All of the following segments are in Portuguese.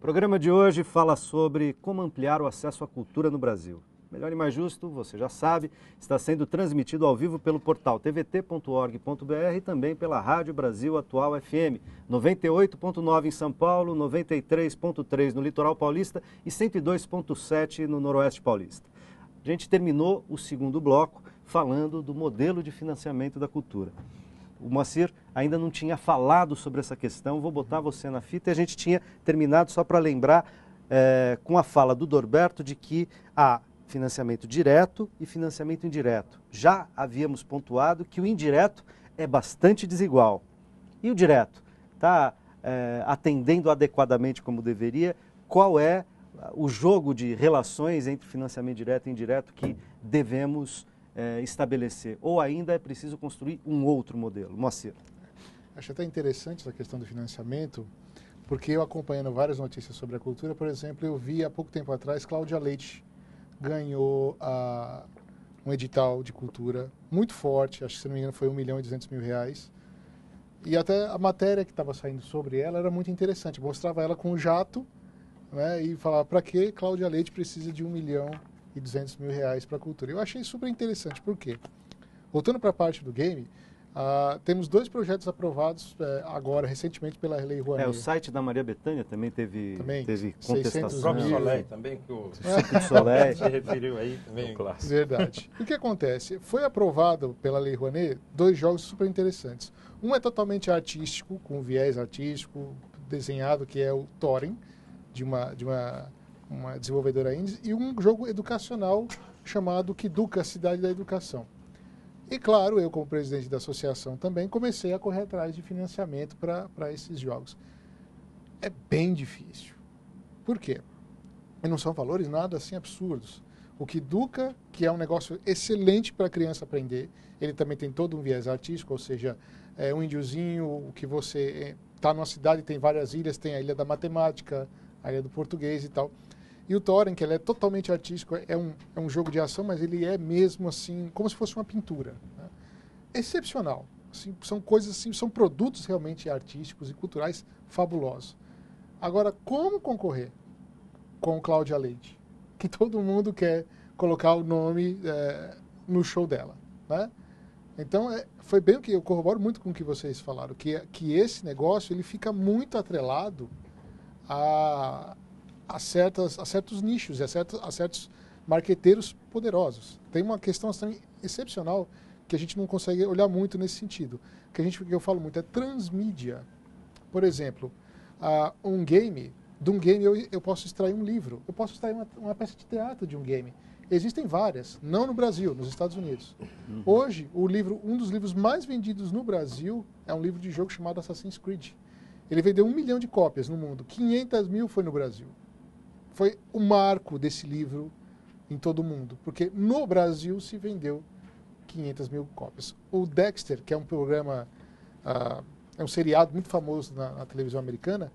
programa de hoje fala sobre como ampliar o acesso à cultura no Brasil. Melhor e mais justo, você já sabe, está sendo transmitido ao vivo pelo portal tvt.org.br e também pela Rádio Brasil Atual FM, 98.9 em São Paulo, 93.3 no Litoral Paulista e 102.7 no Noroeste Paulista. A gente terminou o segundo bloco falando do modelo de financiamento da cultura. O Moacir ainda não tinha falado sobre essa questão, vou botar você na fita, e a gente tinha terminado só para lembrar com a fala do Dorberto de que há financiamento direto e financiamento indireto. Já havíamos pontuado que o indireto é bastante desigual. E o direto? Está atendendo adequadamente como deveria? Qual é o jogo de relações entre financiamento direto e indireto que devemos estabelecer? Ou ainda é preciso construir um outro modelo? Moacir. Acho até interessante essa questão do financiamento, porque eu acompanhando várias notícias sobre a cultura, por exemplo, eu vi há pouco tempo atrás Cláudia Leite ganhou um edital de cultura muito forte, acho que se não me engano foi R$1.200.000. E até a matéria que estava saindo sobre ela era muito interessante, mostrava ela com um jato, né, e falava para que Cláudia Leite precisa de R$1.200.000 para a cultura. Eu achei super interessante, por quê? Voltando para a parte do game, temos 2 projetos aprovados agora, recentemente, pela Lei Rouanet. O site da Maria Bethânia também teve contestação. O próprio Soleil também, que o Circo de Soleil se referiu aí também. Verdade. O que acontece? Foi aprovado pela Lei Rouanet 2 jogos super interessantes. Um é totalmente artístico, com viés artístico, desenhado, que é o Thorin, de uma desenvolvedora indie, e um jogo educacional chamado Kiduka, Cidade da Educação. E claro, eu como presidente da associação também comecei a correr atrás de financiamento para esses jogos. É bem difícil. Por quê? E não são valores nada assim absurdos. O Kiduka, que é um negócio excelente para a criança aprender, ele também tem todo um viés artístico, ou seja, é um índiozinho que você está numa cidade, tem várias ilhas, tem a Ilha da Matemática, a Ilha do Português e tal. E o Thorin, que ele é totalmente artístico, é um jogo de ação, mas ele é mesmo assim, como se fosse uma pintura. Né? Excepcional. Assim, são coisas assim, são produtos realmente artísticos e culturais fabulosos. Agora, como concorrer com Cláudia Leite? Que todo mundo quer colocar o nome no show dela. Né? Então, foi bem o que eu corroboro muito com o que vocês falaram, que esse negócio ele fica muito atrelado a certos nichos, a certos marqueteiros poderosos. Tem uma questão assim, excepcional que a gente não consegue olhar muito nesse sentido. Que eu falo muito é transmídia. Por exemplo, de um game eu posso extrair um livro, eu posso extrair uma peça de teatro de um game. Existem várias, não no Brasil, nos Estados Unidos. Uhum. Hoje, um dos livros mais vendidos no Brasil é um livro de jogo chamado Assassin's Creed. Ele vendeu 1 milhão de cópias no mundo, 500 mil foi no Brasil. Foi o marco desse livro em todo o mundo, porque no Brasil se vendeu 500 mil cópias. O Dexter, que é um programa, é um seriado muito famoso na televisão americana,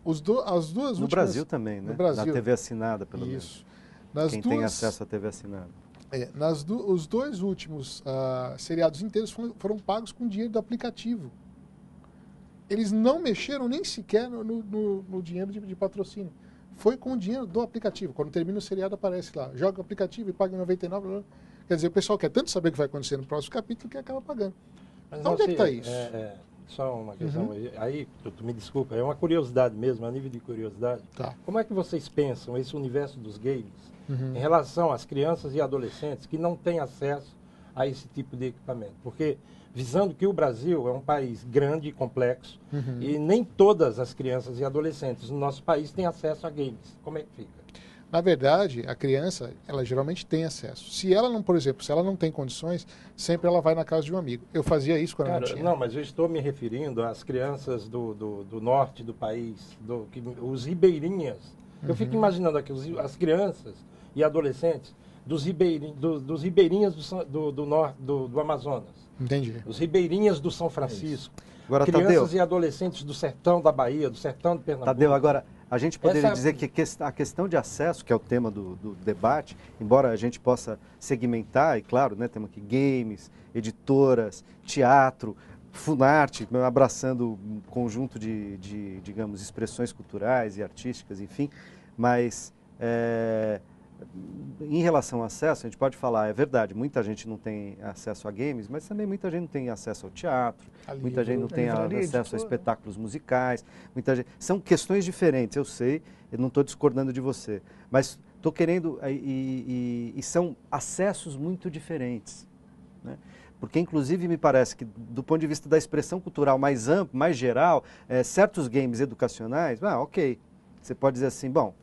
as duas últimas... No Brasil tambem, né? No Brasil. Na TV assinada, pelo Isso. menos. Quem tem acesso à TV assinada. Os 2 últimos seriados inteiros foram pagos com dinheiro do aplicativo. Eles não mexeram nem sequer no dinheiro de patrocínio. Foi com o dinheiro do aplicativo. Quando termina o seriado, aparece lá. Joga o aplicativo e paga R$99. Quer dizer, o pessoal quer tanto saber o que vai acontecer no próximo capítulo que acaba pagando. Mas onde é que está isso? Só uma questão. Aí, tu me desculpa, é uma curiosidade mesmo, a nível de curiosidade. Tá. Como é que vocês pensam esse universo dos games em relação às crianças e adolescentes que não têm acesso a esse tipo de equipamento? Porque visando que o Brasil é um país grande e complexo e nem todas as crianças e adolescentes no nosso país têm acesso a games. Como é que fica? Na verdade, a criança, ela geralmente tem acesso. Se ela não, por exemplo, se ela não tem condições, sempre ela vai na casa de um amigo. Eu fazia isso quando eu não tinha. Não, mas eu estou me referindo às crianças do norte do país, os ribeirinhas. Eu fico imaginando aqui as crianças e adolescentes dos ribeirinhas do Amazonas. Entendi. Os ribeirinhas do São Francisco. Agora, crianças Tadeu, e adolescentes do sertão da Bahia, do sertão de Pernambuco. Tadeu, agora, a gente poderia dizer que a questão de acesso, que é o tema do debate, embora a gente possa segmentar, e claro, né, temos aqui games, editoras, teatro, Funarte, abraçando um conjunto digamos, expressões culturais e artísticas, enfim, mas em relação ao acesso, a gente pode falar, é verdade, muita gente não tem acesso a games, mas também muita gente não tem acesso ao teatro, muita gente não tem acesso a espetáculos musicais, muita gente... São questões diferentes, eu sei, eu não estou discordando de você, mas estou querendo, e são acessos muito diferentes, né? Porque, inclusive, me parece que, do ponto de vista da expressão cultural mais ampla, mais geral, certos games educacionais, ok, você pode dizer assim, bom,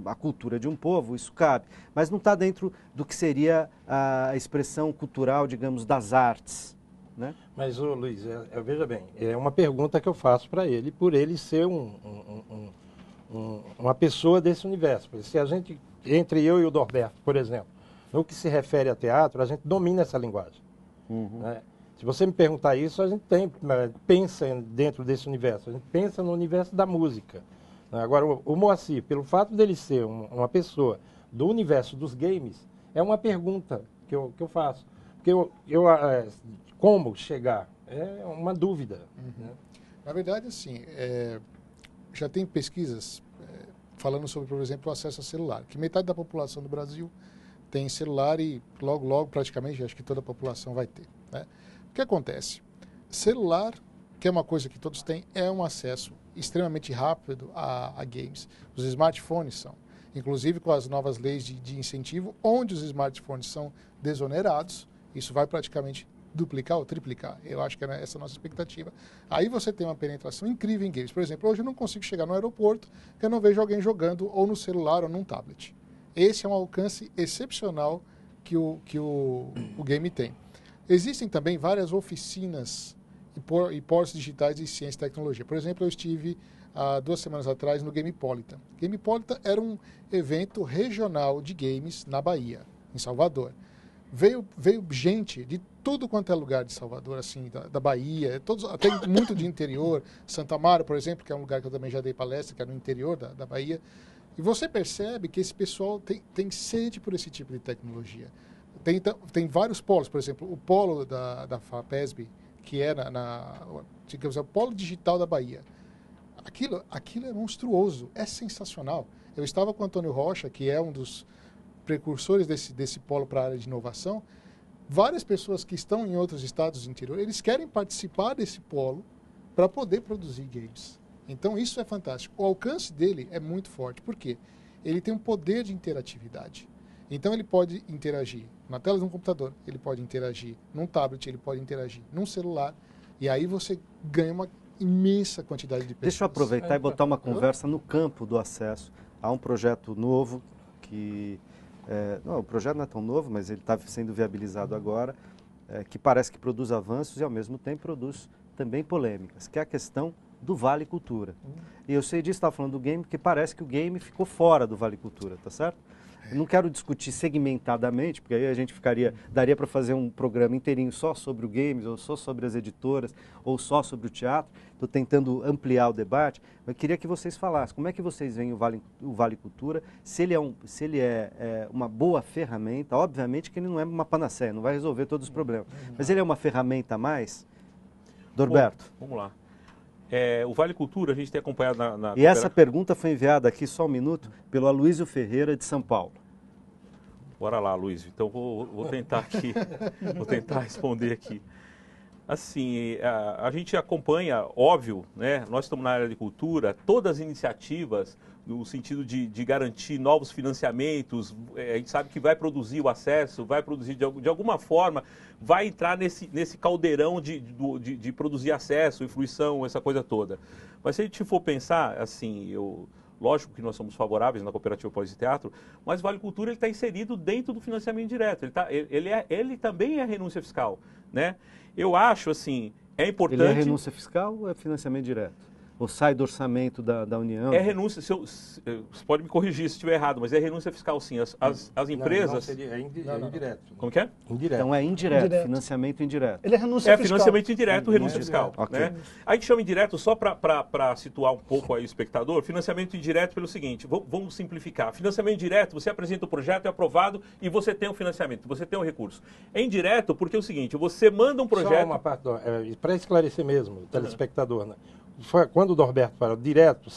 a cultura de um povo, isso cabe, mas não está dentro do que seria a expressão cultural, digamos, das artes, né? Mas, Luiz, veja bem, é uma pergunta que eu faço para ele, por ele ser uma pessoa desse universo. Se a gente, entre eu e o Norberto, por exemplo, no que se refere a teatro, a gente domina essa linguagem. Né? Se você me perguntar isso, a gente pensa dentro desse universo, a gente pensa no universo da música. Agora, o Moacir, pelo fato dele ser uma pessoa do universo dos games, é uma pergunta que eu faço. Porque como chegar? É uma dúvida. Né? Na verdade, assim, já tem pesquisas falando sobre, por exemplo, o acesso a celular, que metade da população do Brasil tem celular e logo, praticamente, acho que toda a população vai ter. Né? O que acontece? Celular, que é uma coisa que todos têm, é um acesso extremamente rápido a games. Os smartphones são. Inclusive com as novas leis de incentivo, onde os smartphones são desonerados, isso vai praticamente duplicar ou triplicar. Eu acho que é essa a nossa expectativa. Aí você tem uma penetração incrível em games. Por exemplo, hoje eu não consigo chegar no aeroporto porque eu não vejo alguém jogando ou no celular ou num tablet. Esse é um alcance excepcional que o game tem. Existem também várias oficinas e polos digitais de ciência e tecnologia. Por exemplo, eu estive há 2 semanas atrás no Gamepolitan. Gamepolitan era um evento regional de games na Bahia, em Salvador. Veio gente de tudo quanto é lugar de Salvador, assim, da Bahia, até muito de interior. Santa Amaro, por exemplo, que é um lugar que eu também já dei palestra, que é no interior da Bahia. E você percebe que esse pessoal tem sede por esse tipo de tecnologia. Tem vários polos, por exemplo, o polo da FAPESB, que é digamos, o polo digital da Bahia. Aquilo é monstruoso, é sensacional. Eu estava com o Antônio Rocha, que é um dos precursores desse polo para a área de inovação. Várias pessoas que estão em outros estados do interior, eles querem participar desse polo para poder produzir games. Então, isso é fantástico. O alcance dele é muito forte. Por quê? Ele tem um poder de interatividade. Então, ele pode interagir na tela de um computador, ele pode interagir num tablet, ele pode interagir num celular. E aí você ganha uma imensa quantidade de pessoas. Deixa eu aproveitar e botar uma conversa no campo do acesso. Há um projeto novo que... o projeto não é tão novo, mas ele está sendo viabilizado agora, que parece que produz avanços e, ao mesmo tempo, produz também polêmicas, que é a questão do Vale Cultura. E eu sei disso, estava falando do game, porque parece que o game ficou fora do Vale Cultura, tá certo? Eu não quero discutir segmentadamente, porque aí a gente daria para fazer um programa inteirinho só sobre o games, ou só sobre as editoras, ou só sobre o teatro. Estou tentando ampliar o debate, mas eu queria que vocês falassem como é que vocês veem o Vale Cultura, se ele é uma boa ferramenta. Obviamente que ele não é uma panaceia, não vai resolver todos os problemas, mas ele é uma ferramenta a mais? Norberto. Bom, vamos lá. O Vale Cultura, a gente tem acompanhado na E essa pergunta foi enviada aqui, só um minuto, pelo Aloysio Ferreira, de São Paulo. Bora lá, Luiz. Então, vou tentar aqui, vou tentar responder aqui. Assim, a gente acompanha, óbvio, né? Nós estamos na área de cultura, todas as iniciativas no sentido de garantir novos financiamentos, a gente sabe que vai produzir o acesso, vai produzir de alguma forma, vai entrar nesse caldeirão de produzir acesso, influição, essa coisa toda. Mas se a gente for pensar, assim, lógico que nós somos favoráveis na Cooperativa Polis de Teatro, mas o Vale Cultura está inserido dentro do financiamento direto, ele também é renúncia fiscal, né? Eu acho, assim, é importante... Ele é renúncia fiscal ou é financiamento direto? Ou sai do orçamento da União? É renúncia, você pode me corrigir se estiver errado, mas é renúncia fiscal sim. As empresas... Não, seria indireto. Como que é? Indireto. Então é indireto, Indireto. financiamento indireto. Ele é renúncia fiscal. Financiamento indireto, renúncia fiscal. Ok. Né? A gente chama indireto, só para situar um pouco aí o espectador, financiamento indireto pelo seguinte, vamos simplificar. Financiamento direto, você apresenta o projeto, é aprovado e você tem o financiamento, você tem o recurso. É indireto porque é o seguinte, você manda um projeto... Só uma parte, para esclarecer mesmo, o telespectador, né? Quando o Norberto fala direto,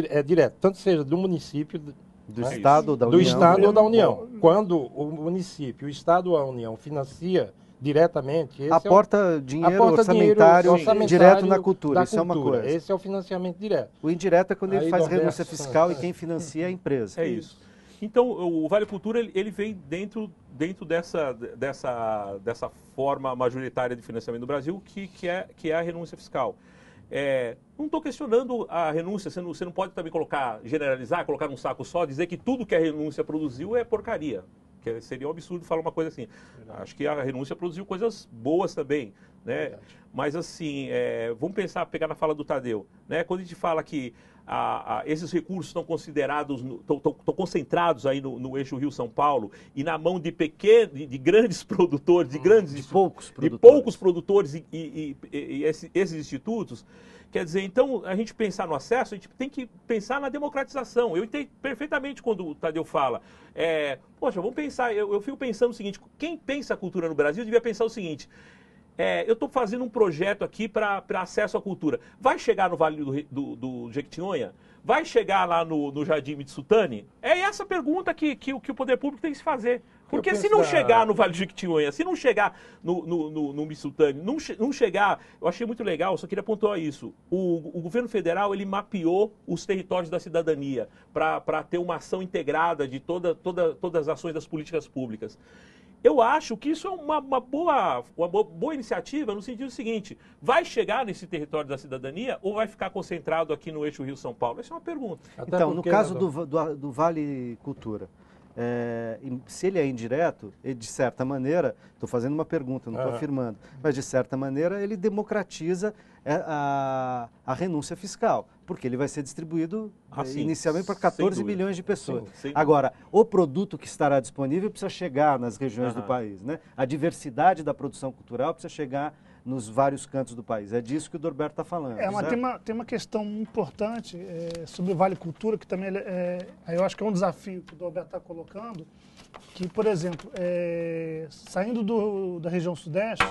é direto, tanto seja do município... Do Estado ou da União. Do Estado ou da União. Quando o município, o Estado ou a União financia diretamente... Aporta dinheiro orçamentário direto na cultura, isso é uma coisa. Esse é o financiamento direto. O indireto é quando ele faz Norberto, renúncia fiscal e quem financia é a empresa. É isso. Então, o Vale Cultura, ele vem dentro dessa forma majoritária de financiamento do Brasil, que é a renúncia fiscal. Não estou questionando a renúncia, você não pode também generalizar, colocar num saco só, dizer que tudo que a renúncia produziu é porcaria. Que seria um absurdo falar uma coisa assim. Verdade. Acho que a renúncia produziu coisas boas também, né? Verdade. Mas assim, vamos pegar na fala do Tadeu, né? Quando a gente fala que esses recursos estão considerados, estão concentrados aí no eixo Rio-São Paulo e na mão de grandes produtores, de poucos produtores e esses institutos, quer dizer, então, a gente pensar no acesso, a gente tem que pensar na democratização. Eu entendo perfeitamente quando o Tadeu fala, poxa, vamos pensar, eu fico pensando o seguinte, quem pensa a cultura no Brasil devia pensar o seguinte, eu estou fazendo um projeto aqui para acesso à cultura. Vai chegar no Vale do Jequitinhonha? Vai chegar lá no Jardim Mitsutani? É essa pergunta que o poder público tem que se fazer. Porque se não chegar no Vale do Jequitinhonha, se não chegar no Mitsutani, não chegar... Eu achei muito legal, só queria pontuar isso. O governo federal, ele mapeou os territórios da cidadania para ter uma ação integrada de todas as ações das políticas públicas. Eu acho que isso é uma boa iniciativa no sentido seguinte, vai chegar nesse território da cidadania ou vai ficar concentrado aqui no eixo Rio-São Paulo? Essa é uma pergunta. Então, no caso do Vale Cultura, se ele é indireto, ele, de certa maneira, estou fazendo uma pergunta, não estou afirmando, mas de certa maneira ele democratiza a renúncia fiscal, porque ele vai ser distribuído inicialmente para 14 milhões de pessoas. Sim, agora, o produto que estará disponível precisa chegar nas regiões do país, né? A diversidade da produção cultural precisa chegar nos vários cantos do país. É disso que o Norberto está falando. Tem uma questão importante sobre o Vale Cultura, que também eu acho que é um desafio que o Norberto está colocando, que, por exemplo, saindo da região sudeste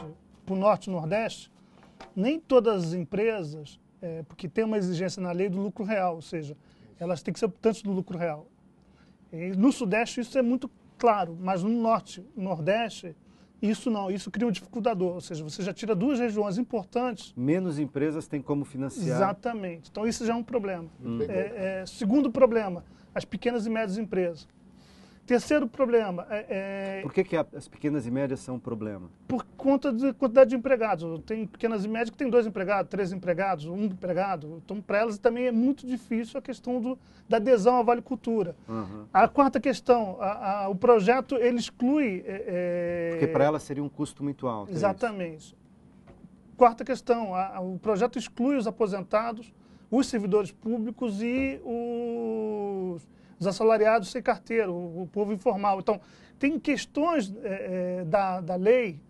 para o norte e nordeste, nem todas as empresas, porque tem uma exigência na lei do lucro real, ou seja, elas têm que ser optantes do lucro real. E no sudeste isso é muito claro, mas no norte e nordeste, isso não, isso cria um dificultador, ou seja, você já tira duas regiões importantes. Menos empresas têm como financiar. Exatamente, então isso já é um problema. Segundo problema, as pequenas e médias empresas. Terceiro problema... Por que as pequenas e médias são um problema? Por conta da quantidade de empregados. Tem pequenas e médias que têm 2 empregados, 3 empregados, 1 empregado. Então, para elas também é muito difícil a questão da adesão à Vale Cultura. A quarta questão, o projeto ele exclui... Porque para elas seria um custo muito alto. Exatamente. Quarta questão, o projeto exclui os aposentados, os servidores públicos e os assalariados sem carteira, o povo informal. Então, tem questões da lei,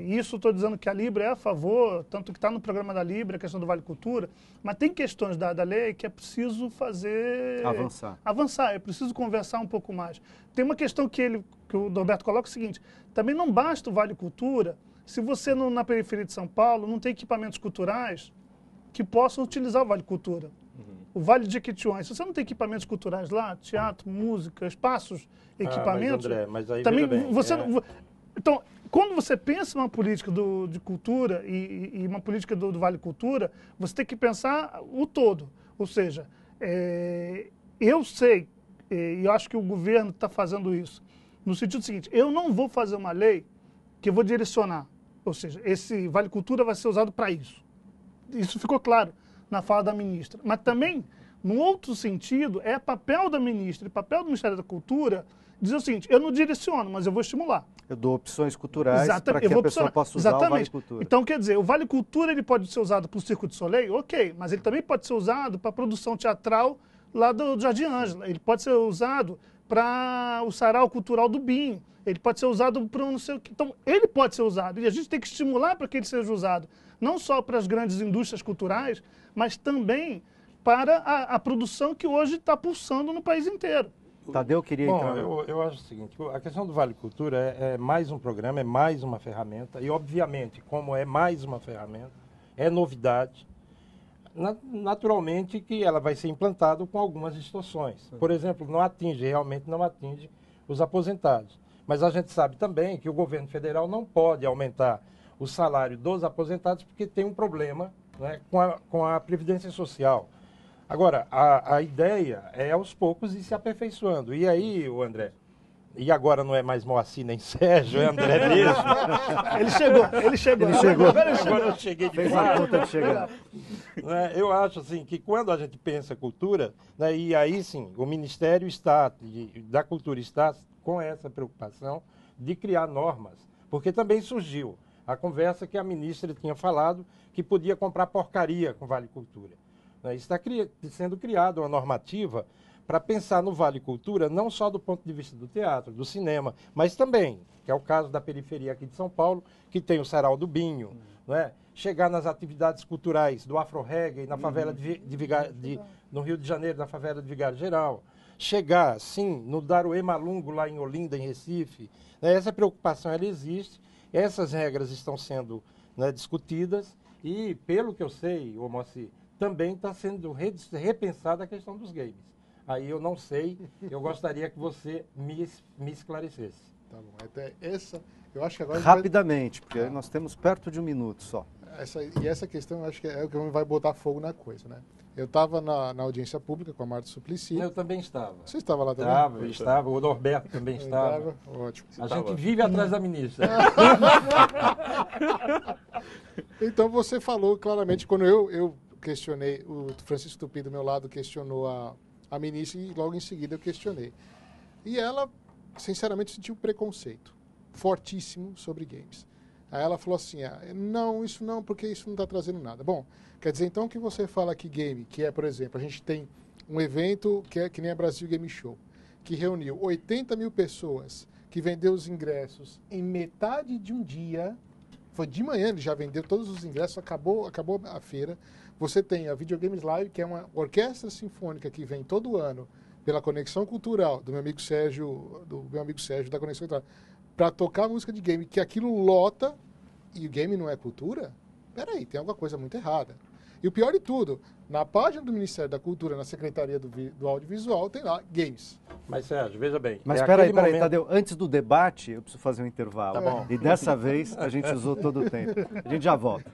isso estou dizendo que a Libra é a favor, tanto que está no programa da Libra, a questão do Vale Cultura, mas tem questões da lei que é preciso fazer... Avançar, é preciso conversar um pouco mais. Tem uma questão que o Norberto coloca, é o seguinte, também não basta o Vale Cultura se você, na periferia de São Paulo, não tem equipamentos culturais que possam utilizar o Vale Cultura. O Vale de Jequitinhonha, se você não tem equipamentos culturais lá, teatro, música, espaços, equipamentos... Mas aí também bem, Então, quando você pensa numa política de cultura e uma política do Vale Cultura, você tem que pensar o todo. Ou seja, eu sei, e eu acho que o governo está fazendo isso, no sentido seguinte, eu não vou fazer uma lei que eu vou direcionar. Ou seja, esse Vale Cultura vai ser usado para isso. Isso ficou claro na fala da ministra. Mas também, num outro sentido, é papel da ministra e papel do Ministério da Cultura dizer o seguinte, eu não direciono, mas eu vou estimular. Eu dou opções culturais para que a pessoa possa usar o Vale Cultura. Então, quer dizer, o Vale Cultura ele pode ser usado para o Circo de Soleil, ok, mas ele também pode ser usado para a produção teatral lá do Jardim Ângela. Ele pode ser usado para o Sarau Cultural do Binho. Ele pode ser usado para não sei o que. Então, ele pode ser usado. E a gente tem que estimular para que ele seja usado. Não só para as grandes indústrias culturais, mas também para a produção que hoje está pulsando no país inteiro. Tadeu queria entrar. Eu acho o seguinte, a questão do Vale Cultura é mais um programa, é mais uma ferramenta, e obviamente, como é mais uma ferramenta, é novidade, naturalmente que ela vai ser implantada com algumas distorções. Por exemplo, realmente não atinge os aposentados. Mas a gente sabe também que o governo federal não pode aumentar o salário dos aposentados porque tem um problema, né, com a Previdência Social. Agora, a ideia é aos poucos ir se aperfeiçoando. E aí, o André, e agora não é mais Moacir nem Sérgio, é André mesmo. Ele chegou. Agora eu cheguei de Fez a conta de chegar. Eu acho assim que quando a gente pensa cultura, né, e aí sim, o Ministério da Cultura está com essa preocupação de criar normas, porque também surgiu a conversa que a ministra tinha falado que podia comprar porcaria com Vale Cultura. Está sendo criada uma normativa para pensar no Vale Cultura não só do ponto de vista do teatro, do cinema, mas também, que é o caso da periferia aqui de São Paulo, que tem o Sarau do Binho, né? Chegar nas atividades culturais do Afro-Reggae na favela no Rio de Janeiro, na favela de Vigário Geral. Chegar, sim, no Daruê Malungo, lá em Olinda, em Recife. Essa preocupação ela existe, essas regras estão sendo, né, discutidas e, pelo que eu sei, ô Moacir, também está sendo repensada a questão dos games. Aí eu não sei, eu gostaria que você me esclarecesse. Tá bom, até eu acho que agora... Rapidamente, porque nós temos perto de 1 minuto só. Essa questão eu acho que é o que vai botar fogo na coisa, né? Eu estava na audiência pública com a Marta Suplicy. Eu também estava. Você estava lá também? Estava, o Norberto também estava. Ótimo. A gente vive atrás da ministra. Então você falou claramente, quando eu questionei, o Francisco Tupi do meu lado questionou a ministra e logo em seguida eu questionei. E ela, sinceramente, sentiu preconceito fortíssimo sobre games. Aí ela falou assim, não, isso não, porque isso não está trazendo nada. Bom, quer dizer então que você fala que game, que é, por exemplo, a gente tem um evento que nem a Brasil Game Show, que reuniu 80 mil pessoas, que vendeu os ingressos em metade de um dia, foi de manhã, ele já vendeu todos os ingressos, acabou a feira. Você tem a Videogames Live, que é uma orquestra sinfônica que vem todo ano pela Conexão Cultural, do meu amigo Sérgio da Conexão Cultural, para tocar música de game, que aquilo lota, e o game não é cultura? Peraí, tem alguma coisa muito errada. E o pior de tudo, na página do Ministério da Cultura, na Secretaria do Audiovisual, tem lá games. Mas, Sérgio, veja bem. Mas peraí, Tadeu, antes do debate, eu preciso fazer um intervalo. Tá bom. E dessa vez, a gente usou todo o tempo. A gente já volta.